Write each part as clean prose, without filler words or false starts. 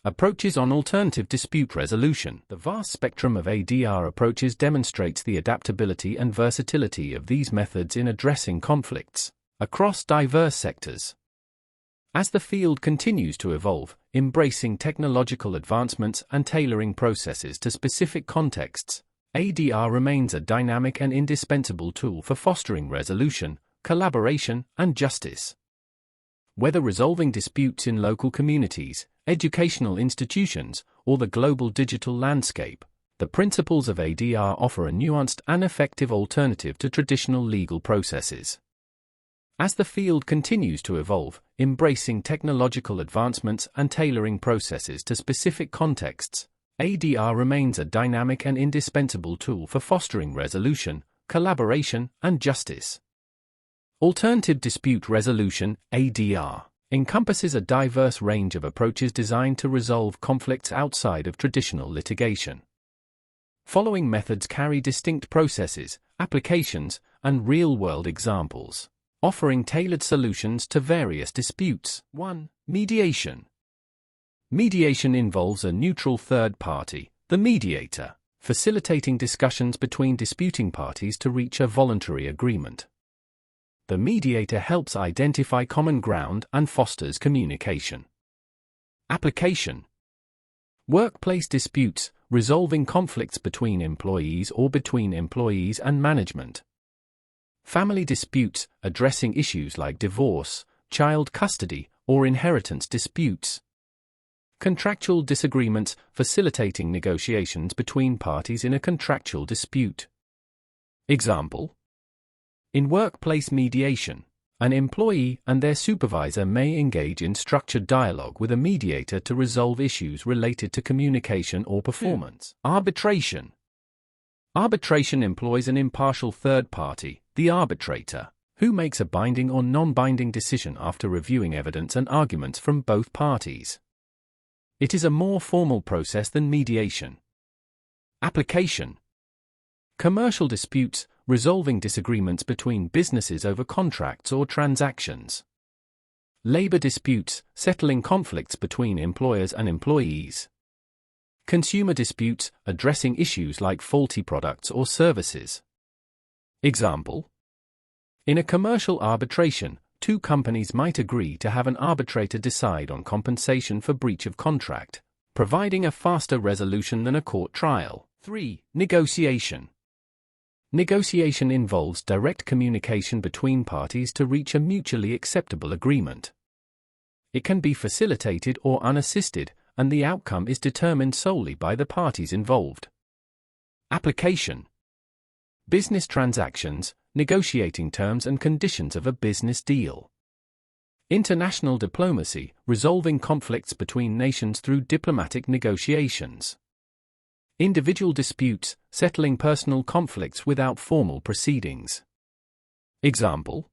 Approaches on alternative dispute resolution. The vast spectrum of ADR approaches demonstrates the adaptability and versatility of these methods in addressing conflicts across diverse sectors. As the field continues to evolve, embracing technological advancements and tailoring processes to specific contexts, ADR remains a dynamic and indispensable tool for fostering resolution, collaboration, and justice. Whether resolving disputes in local communities, educational institutions, or the global digital landscape, the principles of ADR offer a nuanced and effective alternative to traditional legal processes. As the field continues to evolve, embracing technological advancements and tailoring processes to specific contexts, ADR remains a dynamic and indispensable tool for fostering resolution, collaboration, and justice. Alternative dispute resolution, ADR, encompasses a diverse range of approaches designed to resolve conflicts outside of traditional litigation. Following methods carry distinct processes, applications, and real-world examples, offering tailored solutions to various disputes. 1. Mediation. Mediation involves a neutral third party, the mediator, facilitating discussions between disputing parties to reach a voluntary agreement. The mediator helps identify common ground and fosters communication. Application. Workplace disputes, resolving conflicts between employees or between employees and management. Family disputes, addressing issues like divorce, child custody, or inheritance disputes. Contractual disagreements, facilitating negotiations between parties in a contractual dispute. Example. In workplace mediation, an employee and their supervisor may engage in structured dialogue with a mediator to resolve issues related to communication or performance. Arbitration. Arbitration employs an impartial third party, the arbitrator, who makes a binding or non-binding decision after reviewing evidence and arguments from both parties. It is a more formal process than mediation. Application. Commercial disputes, resolving disagreements between businesses over contracts or transactions. Labor disputes, settling conflicts between employers and employees. Consumer disputes, addressing issues like faulty products or services. Example. In a commercial arbitration, two companies might agree to have an arbitrator decide on compensation for breach of contract, providing a faster resolution than a court trial. 3. Negotiation. Negotiation involves direct communication between parties to reach a mutually acceptable agreement. It can be facilitated or unassisted, and the outcome is determined solely by the parties involved. Application. Business transactions, negotiating terms and conditions of a business deal. International diplomacy, resolving conflicts between nations through diplomatic negotiations. Individual disputes, settling personal conflicts without formal proceedings. Example.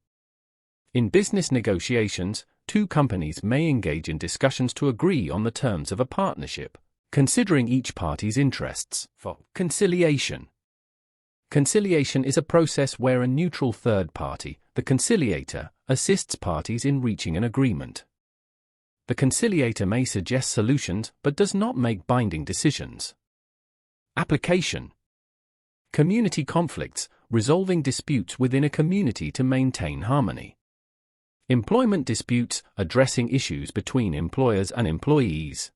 In business negotiations, two companies may engage in discussions to agree on the terms of a partnership, considering each party's interests. 4. Conciliation. Conciliation is a process where a neutral third party, the conciliator, assists parties in reaching an agreement. The conciliator may suggest solutions but does not make binding decisions. Application. Community conflicts, resolving disputes within a community to maintain harmony. Employment disputes, addressing issues between employers and employees.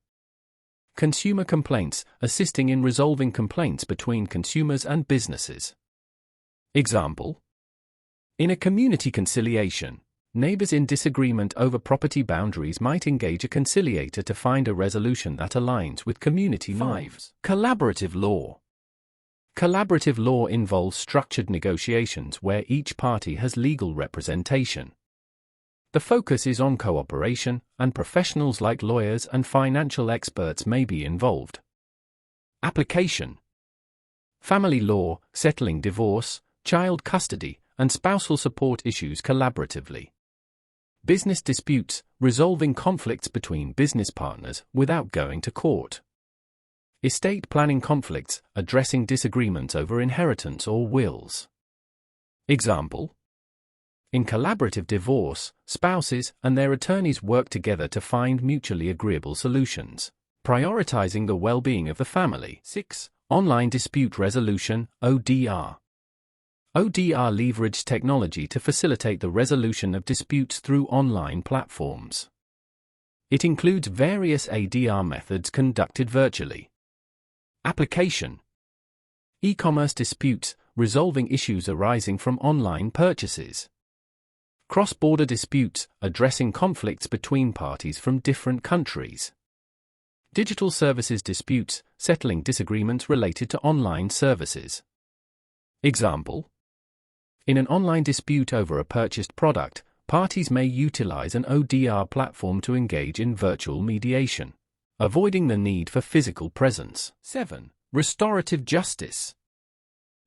Consumer complaints, assisting in resolving complaints between consumers and businesses. Example. In a community conciliation, neighbors in disagreement over property boundaries might engage a conciliator to find a resolution that aligns with community norms. Collaborative law. Collaborative law involves structured negotiations where each party has legal representation. The focus is on cooperation, and professionals like lawyers and financial experts may be involved. Application. Family law, settling divorce, child custody, and spousal support issues collaboratively. Business disputes, resolving conflicts between business partners without going to court. Estate planning conflicts, addressing disagreements over inheritance or wills. Example. In collaborative divorce, spouses and their attorneys work together to find mutually agreeable solutions, prioritizing the well-being of the family. 6. Online dispute resolution, ODR. ODR leverages technology to facilitate the resolution of disputes through online platforms. It includes various ADR methods conducted virtually. Application: e-commerce disputes, resolving issues arising from online purchases. Cross-border disputes, addressing conflicts between parties from different countries. Digital services disputes, settling disagreements related to online services. Example: in an online dispute over a purchased product, parties may utilize an ODR platform to engage in virtual mediation, avoiding the need for physical presence. 7. Restorative justice.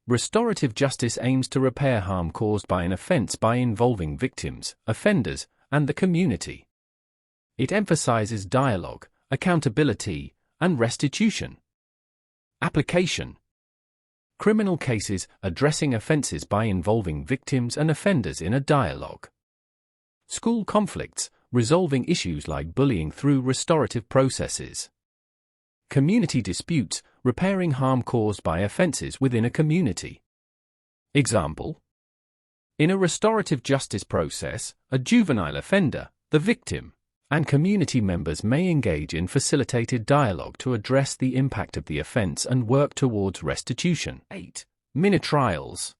Restorative justice aims to repair harm caused by an offense by involving victims, offenders, and the community. It emphasizes dialogue, accountability, and restitution. Application: criminal cases, addressing offenses by involving victims and offenders in a dialogue. School conflicts, resolving issues like bullying through restorative processes. Community disputes, repairing harm caused by offenses within a community. Example: in a restorative justice process, a juvenile offender, the victim, and community members may engage in facilitated dialogue to address the impact of the offense and work towards restitution. 8. Mini-trials.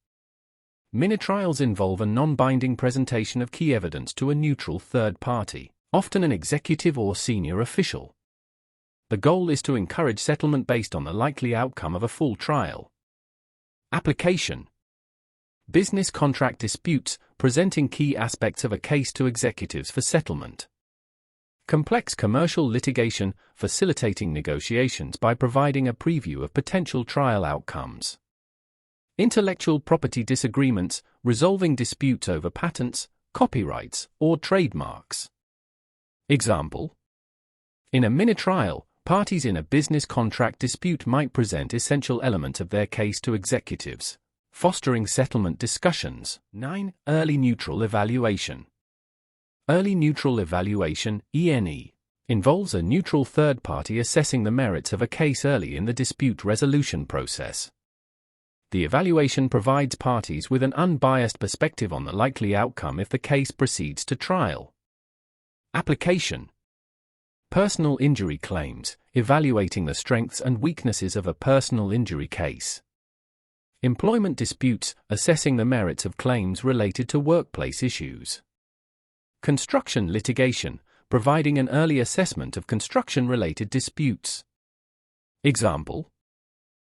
Mini-trials involve a non-binding presentation of key evidence to a neutral third party, often an executive or senior official. The goal is to encourage settlement based on the likely outcome of a full trial. Application: business contract disputes, presenting key aspects of a case to executives for settlement. Complex commercial litigation, facilitating negotiations by providing a preview of potential trial outcomes. Intellectual property disagreements, resolving disputes over patents, copyrights, or trademarks. Example: in a mini-trial, parties in a business contract dispute might present essential elements of their case to executives, fostering settlement discussions. 9. Early neutral evaluation. Early neutral evaluation, ENE, involves a neutral third party assessing the merits of a case early in the dispute resolution process. The evaluation provides parties with an unbiased perspective on the likely outcome if the case proceeds to trial. Application: personal injury claims, evaluating the strengths and weaknesses of a personal injury case. Employment disputes, assessing the merits of claims related to workplace issues. Construction litigation, providing an early assessment of construction-related disputes. Example: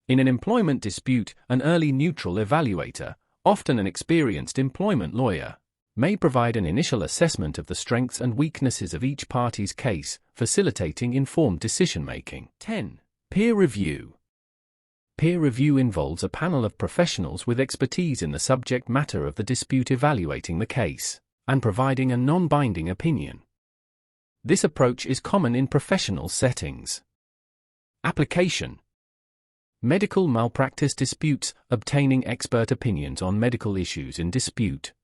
in an employment dispute, an early neutral evaluator, often an experienced employment lawyer, may provide an initial assessment of the strengths and weaknesses of each party's case, facilitating informed decision-making. 10. Peer review. Peer review involves a panel of professionals with expertise in the subject matter of the dispute evaluating the case, and providing a non-binding opinion. This approach is common in professional settings. Application: medical malpractice disputes, obtaining expert opinions on medical issues in dispute.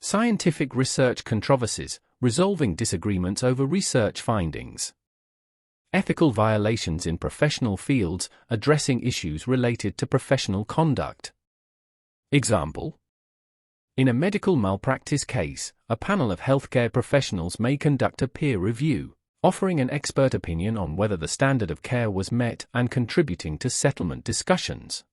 Scientific research controversies, resolving disagreements over research findings. Ethical violations in professional fields, addressing issues related to professional conduct. Example: in a medical malpractice case, a panel of healthcare professionals may conduct a peer review, offering an expert opinion on whether the standard of care was met and contributing to settlement discussions.